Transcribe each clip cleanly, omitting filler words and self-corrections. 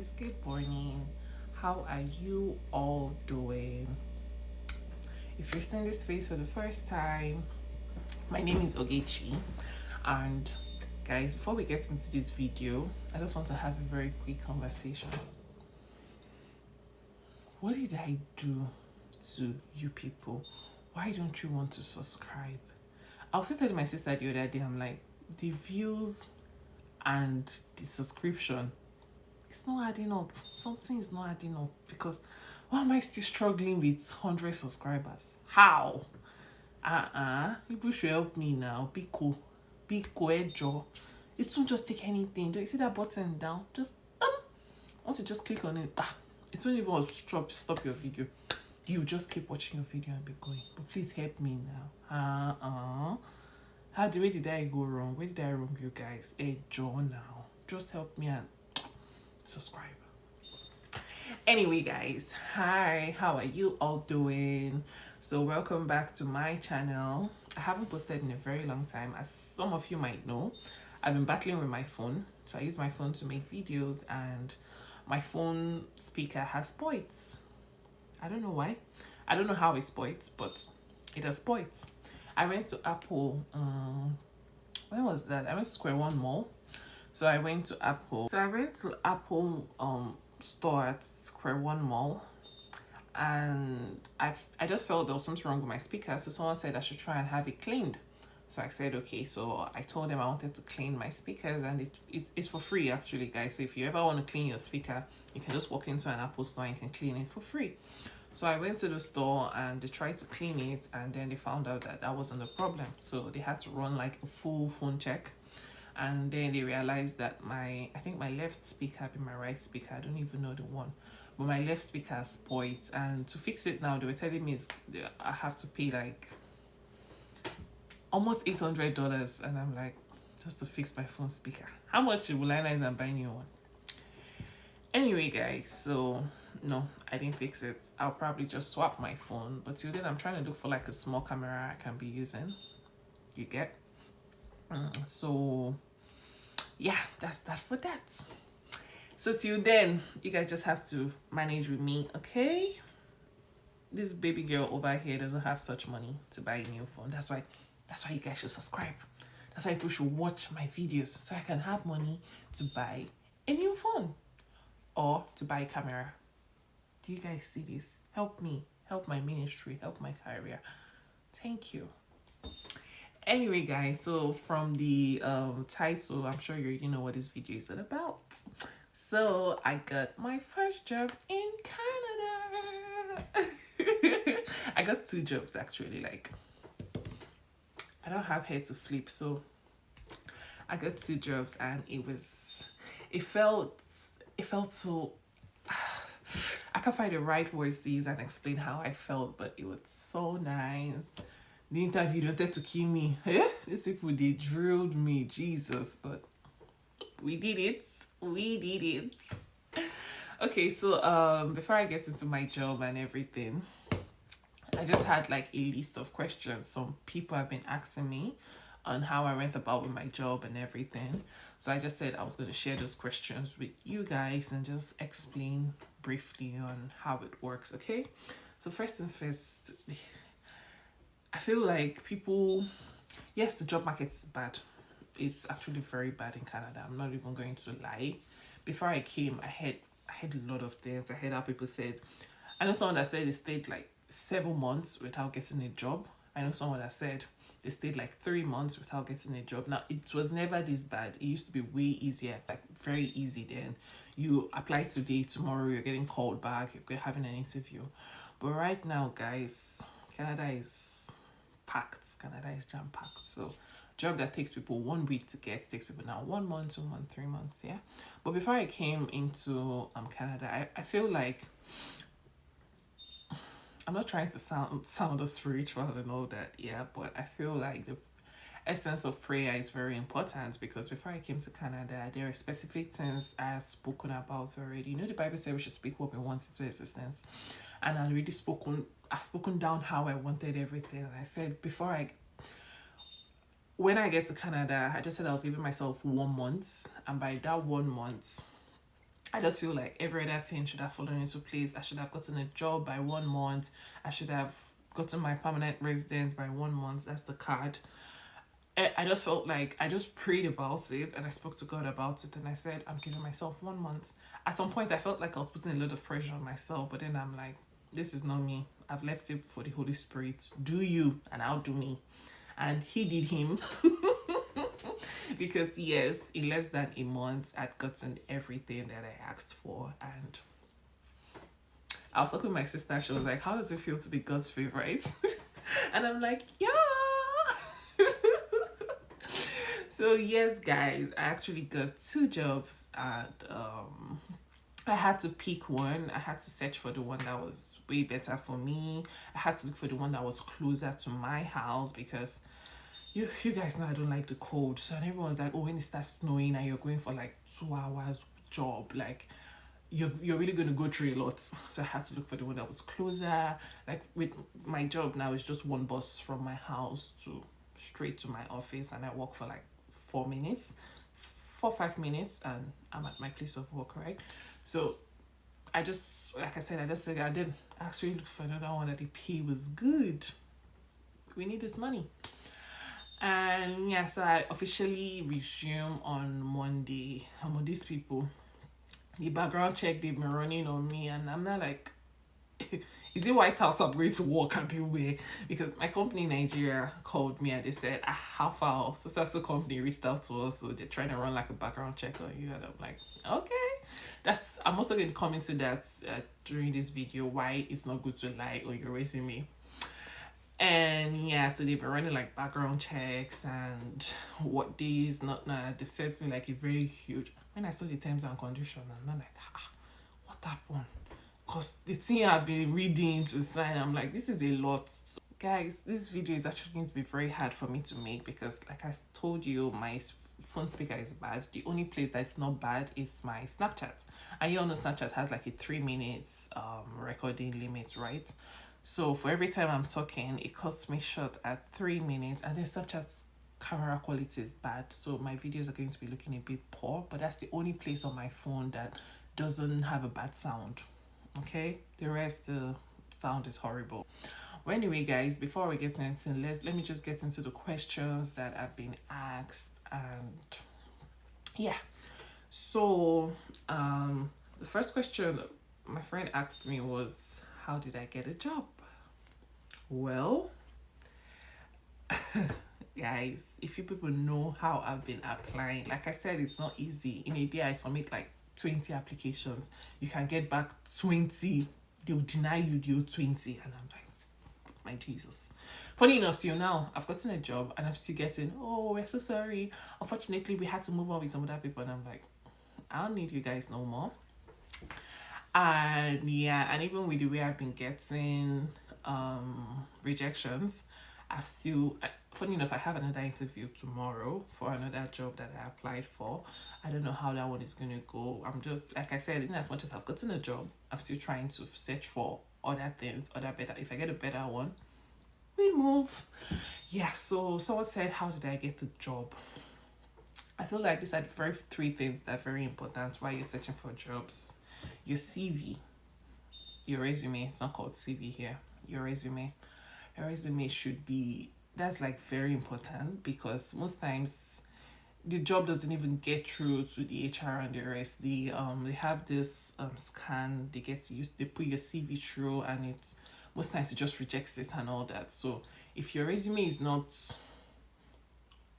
guys, good morning. How are you all doing? If you're seeing this face for the first time, my name is Ogechi, and guys, before we get into this video, I just want to have a very quick conversation. What did I do to you people? Why don't you want to subscribe? I was telling my sister the other day, I'm like, the views and the subscription, it's not adding up. Something is not adding up because why am I still struggling with 100 subscribers? How? People should help me now. Biko, Ejo. It won't just take anything. Do you see that button down? Just once you just click on it, it won't even stop your video. You just keep watching your video and be going. But please help me now. Where did I go wrong? Where did I wrong you guys? Ejo now. Just help me and subscribe. Anyway guys, hi, how are you all doing? So welcome back to my channel. I haven't posted in a very long time. As some of you might know, I've been battling with my phone. So I use my phone to make videos and my phone speaker has spoiled. I don't know why. I don't know how it spoiled, but it has spoiled. I went to Apple, when was that? I went to Square One Mall. So I went to Apple store at Square One Mall, and I just felt there was something wrong with my speaker. So someone said I should try and have it cleaned. So I said okay. So I told them I wanted to clean my speakers, and it's for free actually, guys. So if you ever want to clean your speaker, you can just walk into an Apple store and you can clean it for free. So I went to the store and they tried to clean it, and then they found out that that wasn't the problem. So they had to run like a full phone check. And then they realized that I think my left speaker had been my right speaker. I don't even know the one. But my left speaker is spoiled. And to fix it now, they were telling me I have to pay like almost $800. And I'm like, just to fix my phone speaker. How much will I nice and buy a new one? Anyway, guys, so no, I didn't fix it. I'll probably just swap my phone. But till then, I'm trying to look for like a small camera I can be using. You get? So yeah, that's that for that. So till then, you guys just have to manage with me, okay? This baby girl over here doesn't have such money to buy a new phone. That's why you guys should subscribe. That's why people should watch my videos so I can have money to buy a new phone or to buy a camera. Do you guys see this? Help me, help my ministry, help my career. Thank you. Anyway guys, so from the title, I'm sure you already know what this video is all about. So I got my first job in Canada. I got 2 jobs actually. Like, I don't have hair to flip, so I got 2 jobs, and it felt so I can't find the right words to use and explain how I felt, but it was so nice. The interview wanted to kill me. These people, they drilled me, Jesus, but we did it. Okay, so before I get into my job and everything, I just had like a list of questions some people have been asking me on how I went about with my job and everything. So I just said I was going to share those questions with you guys and just explain briefly on how it works, okay? So first things first, I feel like people, yes, the job market is bad. It's actually very bad in Canada. I'm not even going to lie. Before I came, I had a lot of things. I heard how people said, I know someone that said they stayed like 7 months without getting a job. I know someone that said they stayed like 3 months without getting a job. Now, it was never this bad. It used to be way easier, like very easy then. You apply today, tomorrow you're getting called back, you're having an interview. But right now, guys, Canada is packed. Canada is jam-packed. So job that takes people 1 week to get takes people now 1 month, 2 months, 3 months. Yeah. But before I came into Canada, I feel like, I'm not trying to sound spiritual and all that, yeah, but I feel like the essence of prayer is very important, because before I came to Canada, there are specific things I had spoken about already. You know, the Bible says we should speak what we want into existence, and I already spoken down how I wanted everything. And I said when I get to Canada, I just said I was giving myself 1 month, and by that 1 month, I just feel like every other thing should have fallen into place. I should have gotten a job by 1 month. I should have gotten my permanent residence by 1 month. That's the card. I just felt like I just prayed about it and I spoke to God about it and I said, I'm giving myself 1 month. At some point, I felt like I was putting a lot of pressure on myself, but then I'm like, this is not me. I've left it for the Holy Spirit. Do you, and I'll do me. And he did him. Because, yes, in less than a month, I'd gotten everything that I asked for. And I was talking with my sister. She was like, how does it feel to be God's favorite? And I'm like, yeah. So yes, guys, I actually got 2 jobs and I had to pick one. I had to search for the one that was way better for me. I had to look for the one that was closer to my house because you guys know I don't like the cold. So and everyone's like, oh, when it starts snowing and you're going for like 2 hours job, like you're really going to go through a lot. So I had to look for the one that was closer. Like with my job now, it's just one bus from my house to straight to my office, and I walk for like 4 minutes, 4 5 minutes, and I'm at my place of work, right? So I just, like I said, I did actually look for another one that the pay was good. We need this money. And yeah, so I officially resume on Monday. I'm with these people. The background check they've been running on me, and I'm not like, is it White House I'm going to work everywhere? Because my company in Nigeria called me and they said, how far? So company reached out to us, so they're trying to run like a background check on you. And I'm like, okay. I'm also going to come into that during this video, why it's not good to lie on your resume. And yeah, so they've been running like background checks and what days, they've sent me like a very huge, when I saw the terms and conditions, I'm not like, what happened? Because the thing I've been reading to sign, I'm like, this is a lot. So, guys, this video is actually going to be very hard for me to make because, like I told you, my phone speaker is bad. The only place that's not bad is my Snapchat. And you all know Snapchat has like a 3 minutes recording limit, right? So for every time I'm talking, it cuts me short at 3 minutes, and then Snapchat's camera quality is bad. So my videos are going to be looking a bit poor, but that's the only place on my phone that doesn't have a bad sound. Okay, the rest, the sound is horrible. Well, anyway, guys, before we get into let me just get into the questions that have been asked. And yeah, so the first question my friend asked me was, how did I get a job? Well, guys, if you people know how I've been applying, like I said, it's not easy. In a day I submit like 20 applications. You can get back 20. They'll deny you the 20. And I'm like, my Jesus. Funny enough, till now, I've gotten a job and I'm still getting, oh, we're so sorry. Unfortunately, we had to move on with some other people. And I'm like, I don't need you guys no more. And yeah, and even with the way I've been getting rejections, I've still, funny enough, I have another interview tomorrow for another job that I applied for. I don't know how that one is going to go. I'm just, like I said, in as much as I've gotten a job, I'm still trying to search for other things, other better. If I get a better one, we move. Yeah, so someone said, how did I get the job? I feel like these are the 3 things that are very important while you're searching for jobs. Your CV, your resume. It's not called CV here. Your resume should be, that's like very important, because most times the job doesn't even get through to the HR and the rest. They have this scan, they put your CV through, and it's most times it just rejects it and all that. So if your resume is not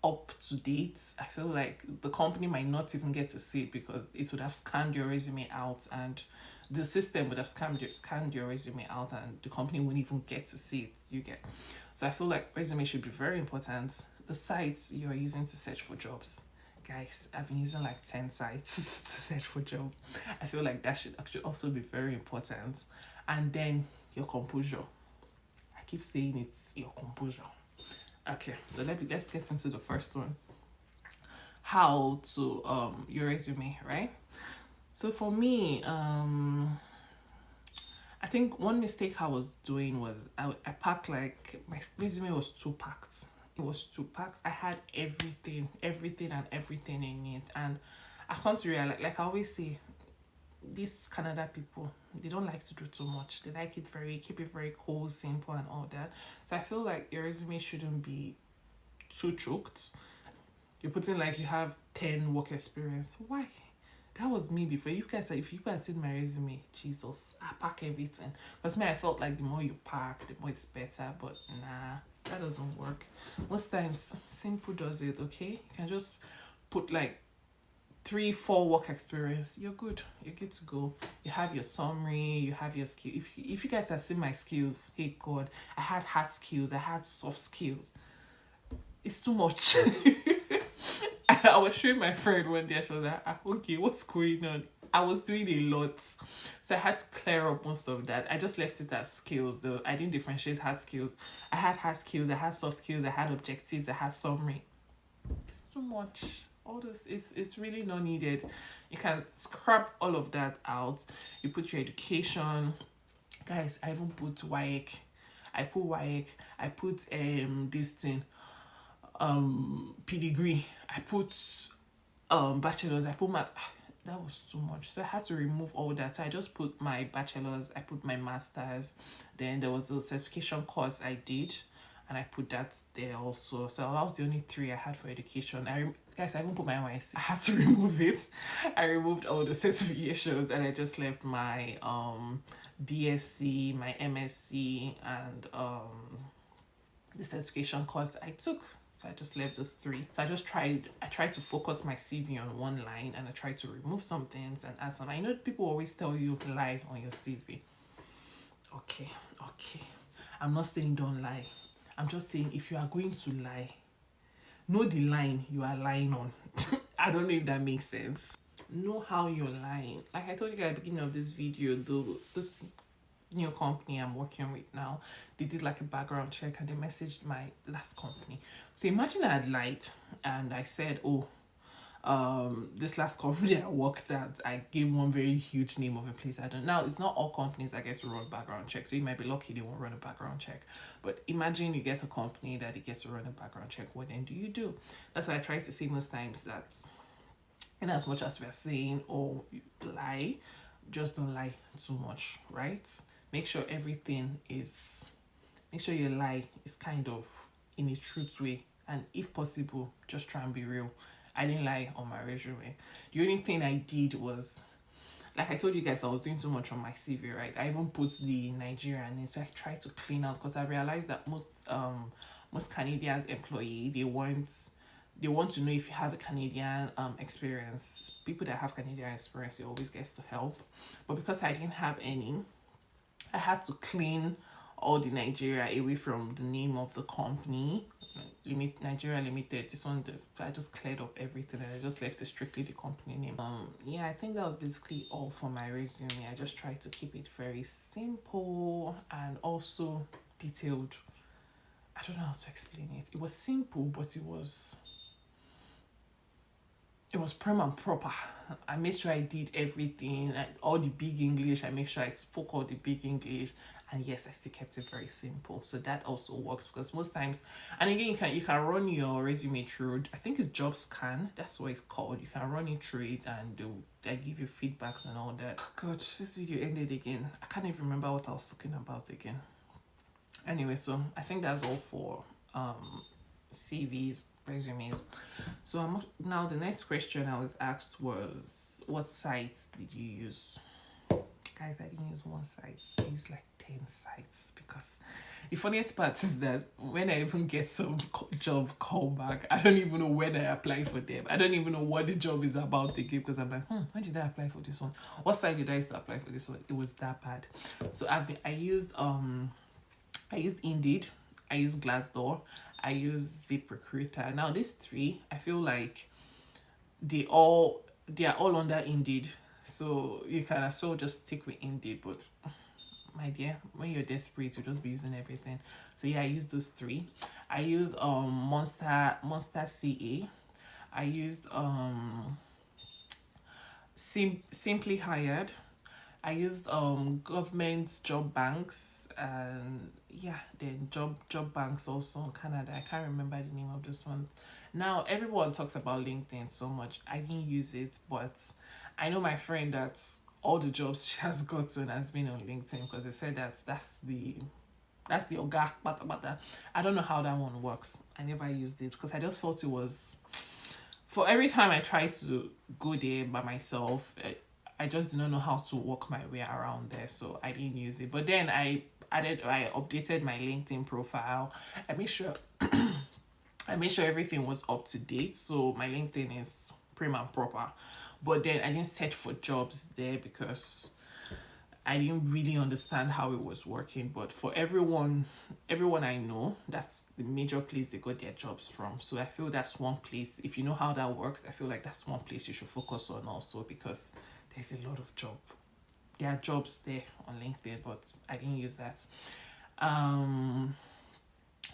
up to date, I feel like the company might not even get to see it, because it would have scanned your resume out, and the system would have scanned your resume out, and the company wouldn't even get to see it. You get. So I feel like resume should be very important. The sites you're using to search for jobs, guys, I've been using like 10 sites to search for jobs. I feel like that should actually also be very important. And then your composure. I keep saying it's your composure. Okay, so let's get into the first one. How to your resume, right? So for me, I think one mistake I was doing was I packed, like, my resume was too packed. It was too packed. I had everything in it, and I come to realize, like I always say, these Canada people, they don't like to do too much. They like it very, keep it very cool, simple, and all that. So I feel like your resume shouldn't be too choked. You're putting like you have 10 work experience. Why? That was me before. You guys, if you guys seen my resume, Jesus, I pack everything. Because me, I felt like the more you pack, the more it's better. But nah, that doesn't work. Most times, simple does it. Okay, you can just put like 3-4 work experience. You're good. You're good to go. You have your summary. You have your skill. If you guys have seen my skills, hey God, I had hard skills. I had soft skills. It's too much. I was showing my friend one day. She was like, okay, what's going on? I was doing a lot. So I had to clear up most of that. I just left it as skills though. I didn't differentiate hard skills. I had hard skills, I had soft skills, I had objectives, I had summary. It's too much. All this, it's really not needed. You can scrap all of that out. You put your education. Guys, I even put WAEC. I put WAEC. I put this thing. Pedigree. I put bachelor's. I put my, that was too much, so I had to remove all that. So I just put my bachelor's, I put my master's, then there was a certification course I did, and I put that there also. So that was the only 3 I had for education. Guys, I even put my NYSC. I had to remove it. I removed all the certifications, and I just left my BSc, my MSc, and the certification course I took. So I just left those 3. So I tried to focus my CV on one line, and I tried to remove some things and add some. I know people always tell you lie on your CV. Okay. I'm not saying don't lie. I'm just saying if you are going to lie, know the line you are lying on. I don't know if that makes sense. Know how you're lying. Like I told you guys at the beginning of this video, though, this new company I'm working with now, they did like a background check and they messaged my last company. So imagine I had lied and I said, oh, this last company I worked at, I gave one very huge name of a place I don't. Now it's not all companies that get to run background check, so you might be lucky they won't run a background check. But imagine you get a company that it gets to run a background check. What then do you do? That's why I try to say most times that, in as much as we're saying, oh, you lie, just don't lie too much, right? Make sure your lie is kind of in a truth way, and if possible, just try and be real. I didn't lie on my resume. The only thing I did was, like I told you guys, I was doing too much on my CV, right? I even put the Nigerian in, so I tried to clean out, because I realized that most Canadians employee, they want to know if you have a Canadian experience. People that have Canadian experience, they always get to help. But because I didn't have any, I had to clean all the Nigeria away from the name of the company. Nigeria Limited. This one, so I just cleared up everything and I just left it strictly the company name. Yeah, I think that was basically all for my resume. I just tried to keep it very simple and also detailed. I don't know how to explain it. It was simple, but it was prim and proper. I made sure I did everything, all the big English. I made sure I spoke all the big English, and yes, I still kept it very simple. So that also works, because most times, and again, you can run your resume through. I think it's JobScan. That's what it's called. You can run it through it, and they give you feedbacks and all that. God, this video ended again. I can't even remember what I was talking about again. Anyway, so I think that's all for CVs, resumes. So now the next question I was asked was, what sites did you use? Guys, I didn't use one site. I used like 10 sites, because the funniest part is that when I even get some job callback, I don't even know when I applied for them. I don't even know what the job is about again, because I'm like, when did I apply for this one? What site did I used to apply for this one? It was that bad. So I used Indeed, I used Glassdoor, I used ZipRecruiter. Now these 3, I feel like they are all under Indeed. So you can as well just stick with Indeed, but my dear, when you're desperate, you just be using everything. So yeah, I used those 3. I used Monster CA. I used Simply Hired. I used government job banks, and yeah, then job banks also in Canada. I can't remember the name of this one. Now everyone talks about LinkedIn so much. I didn't use it, but I know my friend that all the jobs she has gotten has been on LinkedIn, because they said that's the oga bata. I don't know how that one works. I never used it because I just thought it was, for every time I tried to go there by myself, I just did not know how to work my way around there, so I didn't use it. But then I updated my LinkedIn profile. I made sure everything was up to date, so my LinkedIn is prim and proper. But then I didn't search for jobs there because I didn't really understand how it was working. But for everyone I know, that's the major place they got their jobs from. So I feel that's one place. If you know how that works, I feel like that's one place you should focus on also, because there's a lot of there are jobs there on LinkedIn, but I didn't use that.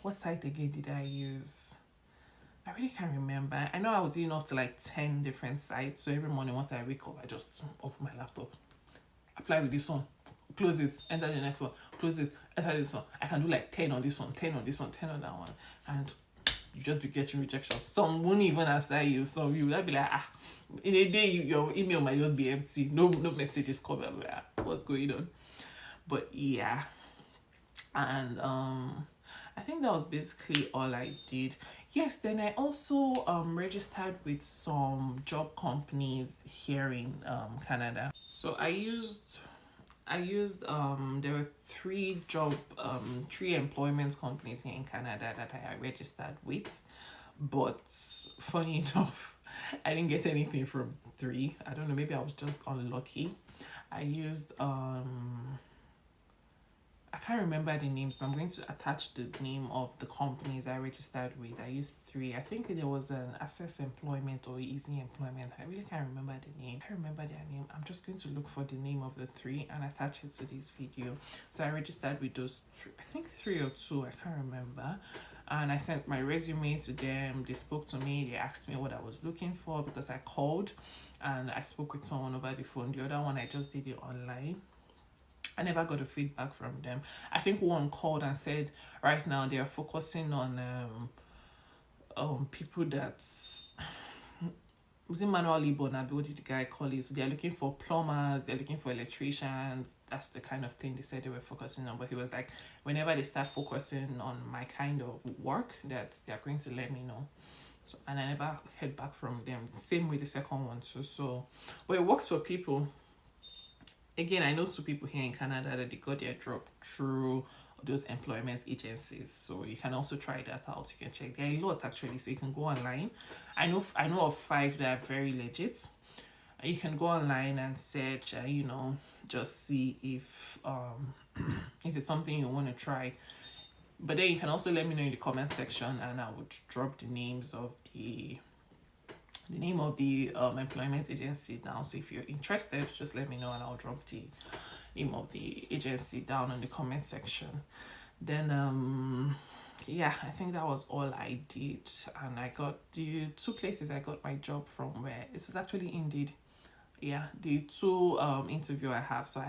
What site again did I use? I really can't remember. I know I was using up to like 10 different sites. So every morning once I wake up, I just open my laptop, apply with this one, close it, enter the next one, close it, enter this one. I can do like 10 on this one, 10 on this one, 10 on that one. And you just be getting rejection. Some won't even answer you. Some you will be like, in a day your email might just be empty. No messages come. Like, what's going on? But yeah. And I think that was basically all I did. Yes, then I also registered with some job companies here in Canada. So I used there were three employment companies here in Canada that I registered with. But funny enough, I didn't get anything from three. I don't know, maybe I was just unlucky. I used I can't remember the names, but I'm going to attach the name of the companies I registered with. I used three. I think there was an Access Employment or Easy Employment. I really can't remember the name. I can't remember their name. I'm just going to look for the name of the three and attach it to this video. So I registered with those three, I think 3 or 2, I can't remember. And I sent my resume to them. They spoke to me. They asked me what I was looking for because I called and I spoke with someone over the phone. The other one, I just did it online. I never got a feedback from them. I think one called and said right now they are focusing on people that was in manual labor now. What did the guy call it? So they're looking for plumbers, they're looking for electricians. That's the kind of thing they said they were focusing on. But he was like, whenever they start focusing on my kind of work, that they're going to let me know. So, and I never heard back from them. Same with the second one too. So, but it works for people. Again, I know 2 people here in Canada that they got their job through those employment agencies. So you can also try that out. You can check. There are a lot actually. So you can go online. I know of 5 that are very legit. You can go online and search and, just see if it's something you want to try. But then you can also let me know in the comment section and I would drop the names of the employment agency down. So if you're interested, just let me know and I'll drop the name of the agency down in the comment section. Then yeah, I think that was all I did. And I got the 2 places I got my job from, where it was actually Indeed. Yeah, the 2 interview I have. So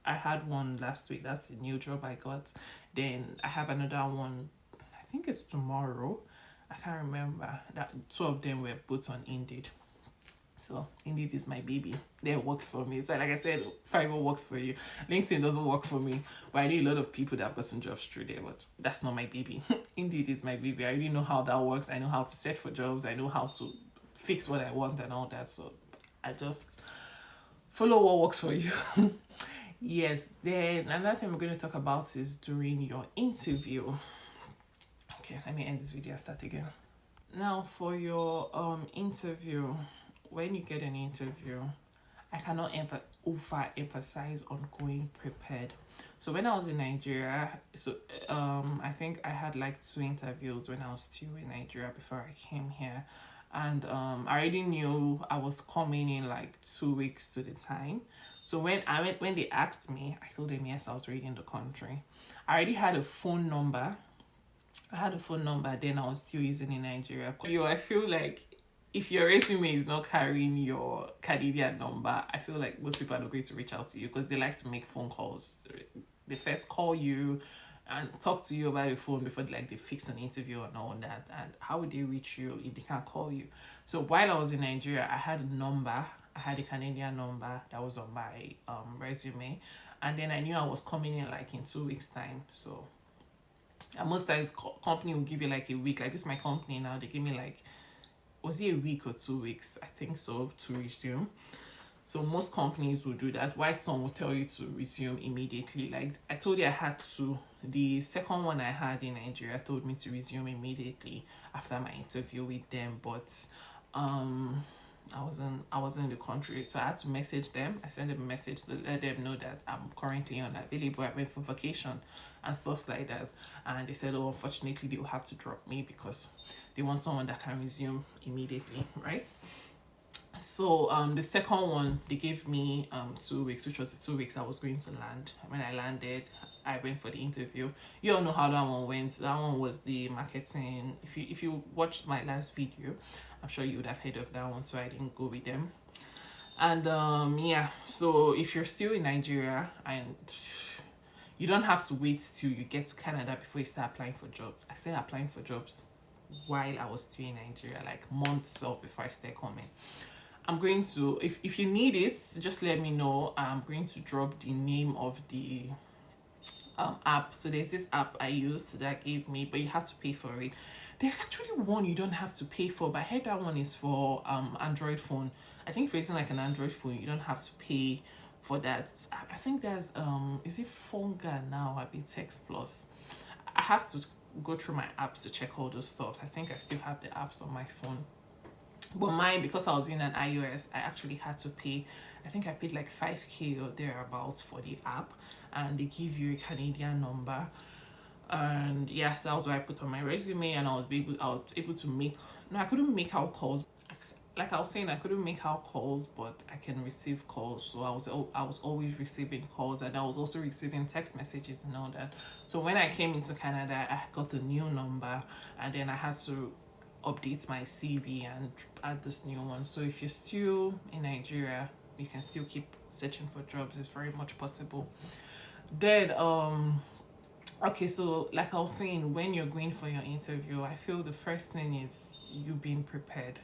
I had one last week. That's the new job I got. Then I have another one, I think it's tomorrow. I can't remember. That 2 of them were both on Indeed. So Indeed is my baby. That works for me. So like I said, Fiverr works for you. LinkedIn doesn't work for me. But I know a lot of people that have gotten jobs through there, but that's not my baby. Indeed is my baby. I already know how that works. I know how to search for jobs. I know how to fix what I want and all that. So I just follow what works for you. Yes, then another thing we're going to talk about is during your interview. Okay, let me end this video and start again. Now for your interview, when you get an interview, I cannot overemphasize on going prepared. So when I was in Nigeria, I think I had like 2 interviews when I was still in Nigeria before I came here. And I already knew I was coming in like 2 weeks to the time. So when they asked me, I told them yes, I was already in the country. I already had a phone number. Then I was still using in Nigeria. I feel like if your resume is not carrying your Canadian number, I feel like most people are not going to reach out to you because they like to make phone calls. They first call you and talk to you over the phone before they fix an interview and all that. And how would they reach you if they can't call you? So while I was in Nigeria, I had a number I had a Canadian number that was on my resume, and then I knew I was coming in like in 2 weeks time. So and most times company will give you like a week. Like this my company now, they give me like, was it a week or 2 weeks, I think so, to resume. So most companies will do that. Why some will tell you to resume immediately. Like I told you I had to. The second one I had in Nigeria told me to resume immediately after my interview with them, but um I wasn't in the country, so I had to message them. I sent them a message to let them know that I'm currently unavailable. I went for vacation and stuff like that, and they said, oh, unfortunately they will have to drop me because they want someone that can resume immediately, right? So the second one they gave me 2 weeks, which was the 2 weeks I was going to land. When I landed, I went for the interview. You all know how that one went. That one was the marketing. If you watched my last video, I'm sure you would have heard of that one, so I didn't go with them. And yeah, so if you're still in Nigeria and you don't have to wait till you get to Canada before you start applying for jobs. I started applying for jobs while I was still in Nigeria, like months off before I started coming. I'm going to, if you need it, just let me know. I'm going to drop the name of the app. So there's this app I used that gave me, but you have to pay for it. There's actually one you don't have to pay for, but I heard that one is for Android phone. I think if you're using like an Android phone, you don't have to pay for that. I think there's is it Fonga now? I be Text Plus. I have to go through my apps to check all those stuff. I think I still have the apps on my phone. But mine, because I was in an iOS, I actually had to pay. I think I paid like 5K or thereabouts for the app, and they give you a Canadian number. And yeah, that was what I put on my resume, and I was able to make. No, I couldn't make out calls. Like I was saying, I couldn't make out calls, but I can receive calls. So I was always receiving calls, and I was also receiving text messages and all that. So when I came into Canada, I got a new number, and then I had to update my CV and add this new one. So if you're still in Nigeria, you can still keep searching for jobs. It's very much possible. Then okay, so like I was saying, when you're going for your interview, I feel the first thing is you being prepared.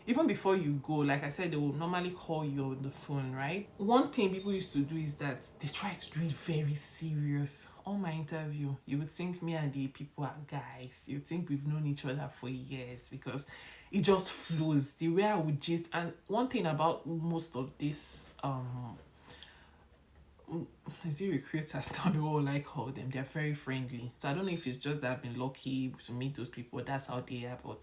Even before you go, like I said, they will normally call you on the phone, right? One thing people used to do is that they try to do it very serious. On my interview, you would think me and the people are guys. You would think we've known each other for years because it just flows. The way I would just, and one thing about most of this is it recruiters now, they all like call them, they're very friendly. So I don't know if it's just that I've been lucky to meet those people, that's how they are. But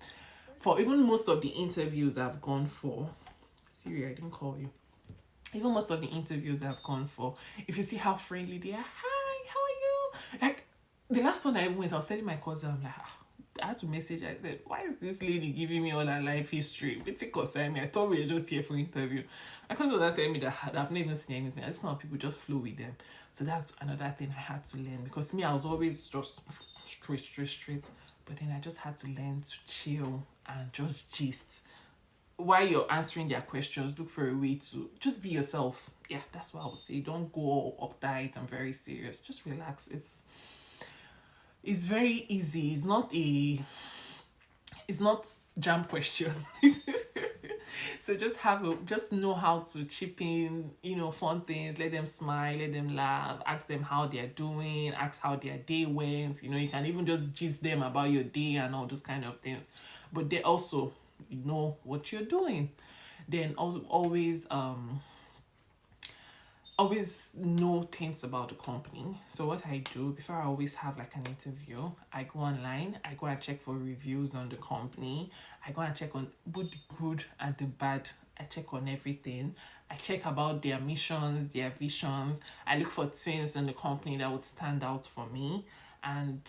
for even most of the interviews I've gone for, Siri, I didn't call you. Even most of the interviews I've gone for, if you see how friendly they are, hi, how are you? Like the last one I went, I was telling my cousin, I'm like, I had to message. I said, why is this lady giving me all her life history? It's a concern me. I thought we were just here for interview. My cousin was telling me that I've never seen anything. I just know how people just flow with them. So that's another thing I had to learn, because me, I was always just straight. But then I just had to learn to chill and just gist. While you're answering their questions, look for a way to just be yourself. Yeah, that's what I would say. Don't go all uptight and very serious. Just relax. It's very easy. It's not jam question. So just know how to chip in, fun things, let them smile, let them laugh, ask them how they're doing, ask how their day went. You can even just gist them about your day and all those kind of things. But they also know what you're doing. Then also always know things about the company. So what I do before I always have like an interview, I go online, I go and check for reviews on the company, I go and check on both the good and the bad. I check on everything. I check about their missions, their visions. I look for things in the company that would stand out for me, and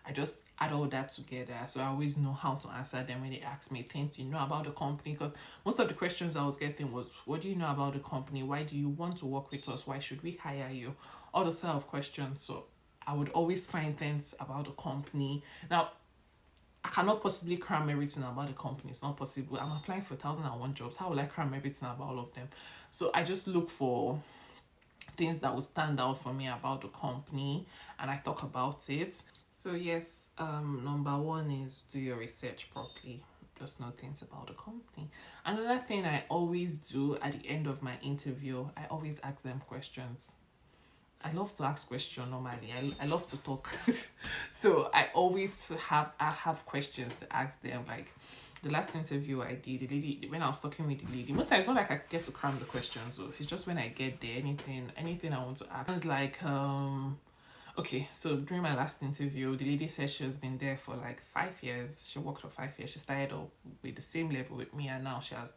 I just add all that together. So I always know how to answer them when they ask me things about the company. Because most of the questions I was getting was, what do you know about the company? Why do you want to work with us? Why should we hire you? All those kind of questions. So I would always find things about the company. Now, I cannot possibly cram everything about the company. It's not possible. I'm applying for 1,001 jobs. How will I cram everything about all of them? So I just look for things that will stand out for me about the company, and I talk about it. So yes, number one is do your research properly. just know things about the company. Another thing I always do at the end of my interview, I always ask them questions. I love to ask questions normally. I love to talk. So I always have questions to ask them. Like the last interview I did, the lady, when I was talking with the lady, most times it's not like I get to cram the questions. So it's just when I get there, anything I want to ask. It's like okay, so during my last interview, the lady said she has been there for like 5 years. She worked for 5 years. She started up with the same level with me, and now she has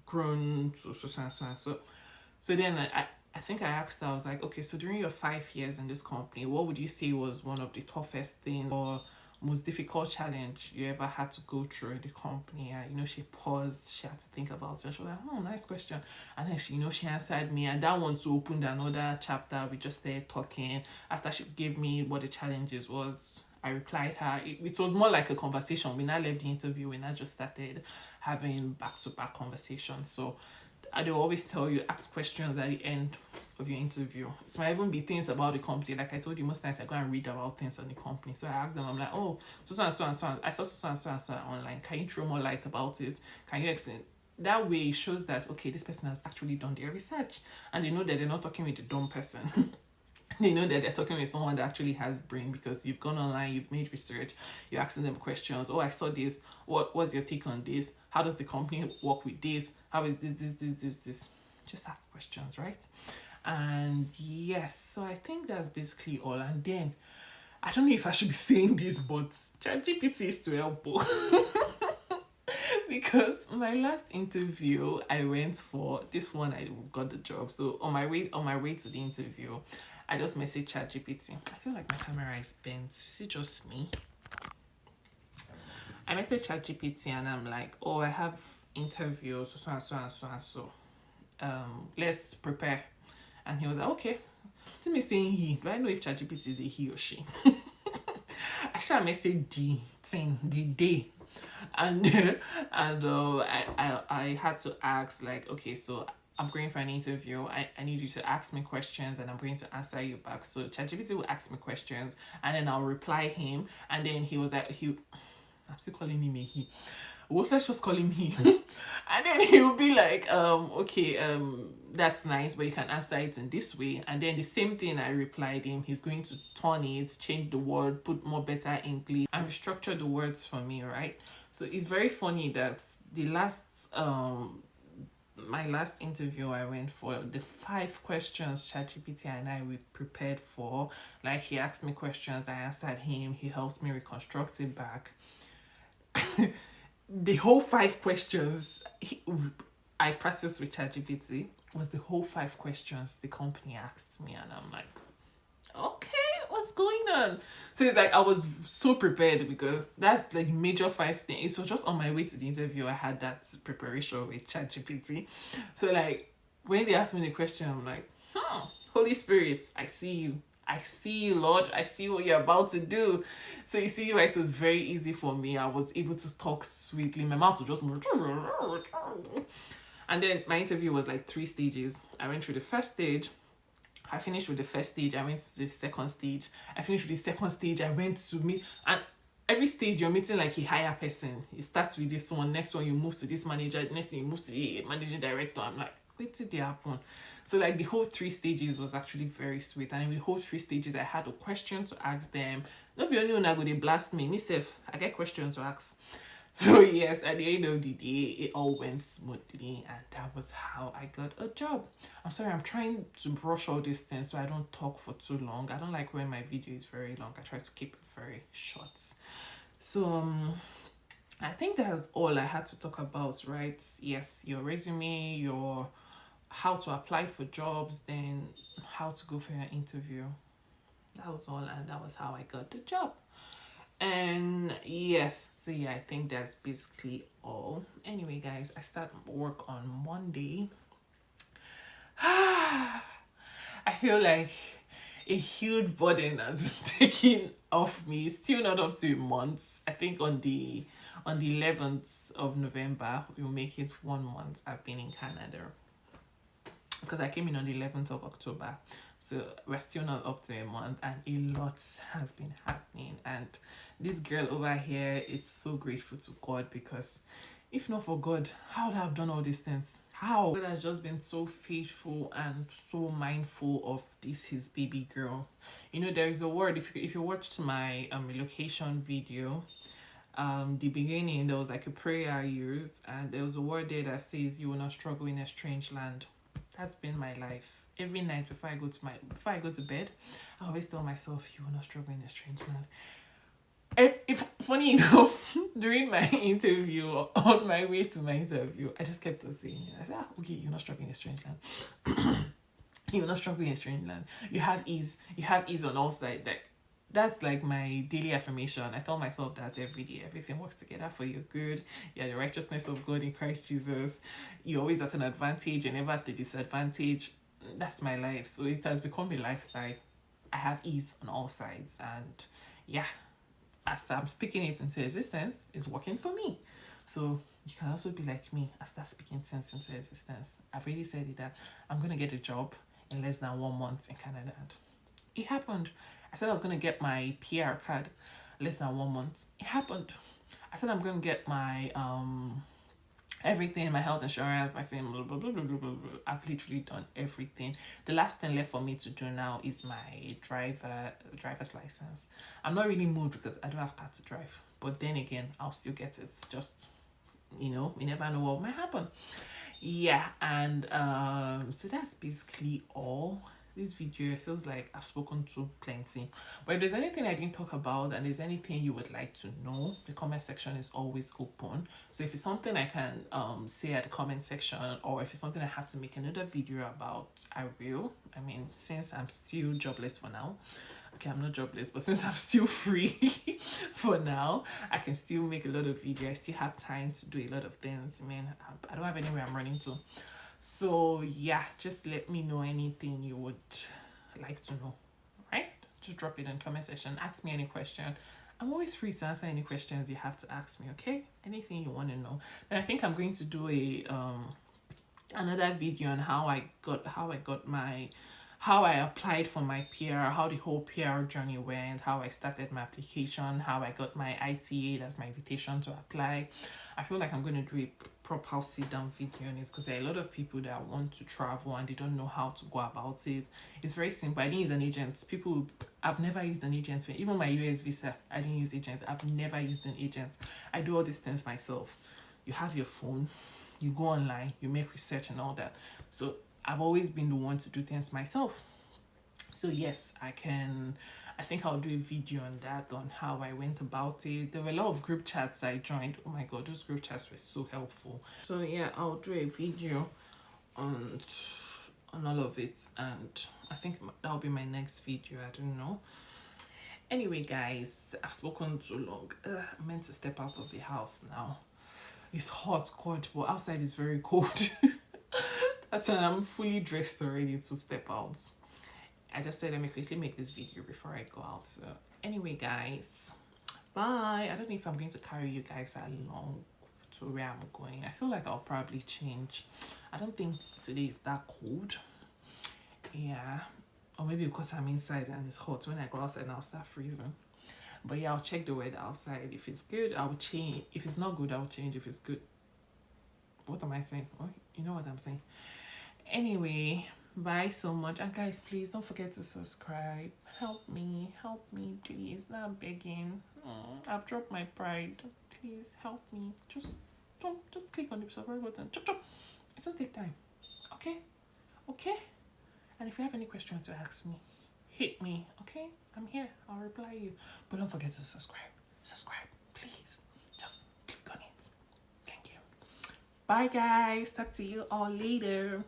grown so then I think I asked her, I was like, okay, so during your 5 years in this company, what would you say was one of the toughest things or most difficult challenge you ever had to go through in the company? And she paused, she had to think about it. She was like, nice question. And then she answered me, and that one too opened another chapter. We just started talking. After she gave me what the challenges was, I replied her. It was more like a conversation. We now left the interview, we now just started having back-to-back conversations. So I do always tell you, ask questions at the end of your interview. It might even be things about the company. Like I told you, most times I go and read about things on the company. So I ask them, I'm like, oh, so and so and so. I saw so and so online. Can you throw more light about it? Can you explain? That way it shows that, okay, this person has actually done their research. And they know that they're not talking with a dumb person. They know that they're talking with someone that actually has brain, because you've gone online, you've made research, you're asking them questions. Oh, I saw this. What's your take on this? How does the company work with this? How is this? Just ask questions, right? And yes, so I think that's basically all. And then, I don't know if I should be saying this, but ChatGPT is to help. Because my last interview I went for, this one I got the job. So on my way to the interview, I just messaged ChatGPT. I feel like my camera is bent. Is it just me? I messaged ChatGPT and I'm like, oh, I have interviews, so and so and so and so. Let's prepare. And he was like, okay. To me saying he, do I know if ChatGPT is a he or she? I should have messaged the day. And I had to ask, like, okay, so I'm going for an interview. I need you to ask me questions and I'm going to answer you back. So ChatGPT will ask me questions and then I'll reply him. And then he was like, I'm still calling him a he. Well, let's just call him he. And then he will be like, okay, that's nice, but you can answer it in this way. And then the same thing I replied him, he's going to turn it, change the word, put more better English, and restructure the words for me, right? So it's very funny that the last my last interview I went for, the 5 questions ChatGPT and I we prepared for, like he asked me questions, I answered him, he helped me reconstruct it back. The whole 5 questions I practiced with ChatGPT was the whole 5 questions the company asked me, and I'm like, okay, what's going on? So it's like I was so prepared, because that's like major 5 things. It was just on my way to the interview I had that preparation with ChatGPT. So like when they asked me the question, I'm like, Holy Spirit, I see you. I see you, Lord. I see what you're about to do. So you see, right, so it was very easy for me. I was able to talk sweetly. My mouth was just move. And then my interview was like 3 stages. I went through the first stage. I finished with the first stage. I went to the second stage. I finished with the second stage. I went to meet, and every stage you're meeting like a higher person. You start with this one, next one you move to this manager, next thing you move to the managing director. I'm like, wait till they happen. So like the whole 3 stages was actually very sweet. And in the whole 3 stages, I had a question to ask them. Not be only when I go, they blast me. Myself, I get questions to ask. So yes, at the end of the day, it all went smoothly, and that was how I got a job. I'm sorry, I'm trying to brush all these things so I don't talk for too long. I don't like when my video is very long. I try to keep it very short. So I think that's all I had to talk about, right? Yes, your resume, your how to apply for jobs, then how to go for your interview. That was all, and that was how I got the job. And yes, so yeah, I think that's basically all. Anyway, guys, I start work on Monday. I feel like a huge burden has been taken off me. Still not up to a month. I think on the 11th of November we'll make it 1 month I've been in Canada. because I came in on the 11th of October. So we're still not up to a month, and a lot has been happening. And this girl over here is so grateful to God, because if not for God, how would I have done all these things? How? God has just been so faithful and so mindful of this his baby girl. You know, there is a word, if you watched my relocation video, the beginning there was like a prayer I used, and there was a word there that says you will not struggle in a strange land. That's been my life. Every night before I go to bed, I always tell myself, you will not struggle in a strange land. And if funny enough, during my interview, on my way to my interview, I just kept on saying it. I said, okay, you're not struggling in a strange land. You're not struggling in a strange land. You have ease on all sides. Like, that's like my daily affirmation. I tell myself that every day. Everything works together for your good. You're the righteousness of God in Christ Jesus. You're always at an advantage and never at a disadvantage. That's my life. So it has become a lifestyle. I have ease on all sides. And yeah, as I'm speaking it into existence, it's working for me. So you can also be like me and start speaking things into existence. I've already said it that I'm going to get a job in less than 1 month in Canada. And it happened. I said I was going to get my PR card less than 1 month. It happened. I said I'm going to get my everything, my health insurance, my same blah, blah, blah, blah, blah, blah. I've literally done everything. The last thing left for me to do now is my driver's license. I'm not really moved because I don't have car to drive. But then again, I'll still get it. Just, you know, you never know what might happen. Yeah, and so that's basically all. This video, it feels like I've spoken to plenty, but if there's anything I didn't talk about and there's anything you would like to know, the comment section is always open. So if it's something I can say at the comment section, or if it's something I have to make another video about, I will. I mean, since I'm still jobless for now, okay, I'm not jobless, but since I'm still free for now, I can still make a lot of videos. I still have time to do a lot of things. I mean, I don't have anywhere I'm running to. So yeah, just let me know anything you would like to know, right? Just drop it in the comment section. Ask me any question. I'm always free to answer any questions you have to ask me, okay? Anything you want to know. And I think I'm going to do a another video on how I applied for my PR, how the whole PR journey went, how I started my application, how I got my ITA, that's my invitation to apply. I feel like I'm going to do a proper sit-down video on it, because there are a lot of people that want to travel and they don't know how to go about it. It's very simple. I didn't use an agent. I've never used an agent. Even my US visa, I didn't use agent. I've never used an agent. I do all these things myself. You have your phone, you go online, you make research and all that. So I've always been the one to do things myself. So yes, I think I'll do a video on that, on how I went about it. There were a lot of group chats I joined. Oh my god, those group chats were so helpful. So yeah, I'll do a video on all of it, and I think that'll be my next video. I don't know. Anyway guys, I've spoken too long. I'm meant to step out of the house now. It's hot, cold, but outside is very cold. That's when I'm fully dressed already to step out. I just said let me quickly make this video before I go out. So anyway guys, bye. I don't know if I'm going to carry you guys along to where I'm going. I feel like I'll probably change. I don't think today is that cold. Yeah, or maybe because I'm inside and it's hot. When I go outside I'll start freezing. But yeah, I'll check the weather outside. If it's good, I'll change. If it's not good, I'll change. If it's good, what am I saying? Oh, you know what I'm saying. Anyway, bye so much. And guys, please don't forget to subscribe. Help me, please. Now I'm begging. I've dropped my pride. Please help me. Just click on the subscribe button. Chop, chop. It won't take time. Okay? And if you have any questions to ask me, hit me. Okay? I'm here. I'll reply you. But don't forget to subscribe. Please. Just click on it. Thank you. Bye guys. Talk to you all later.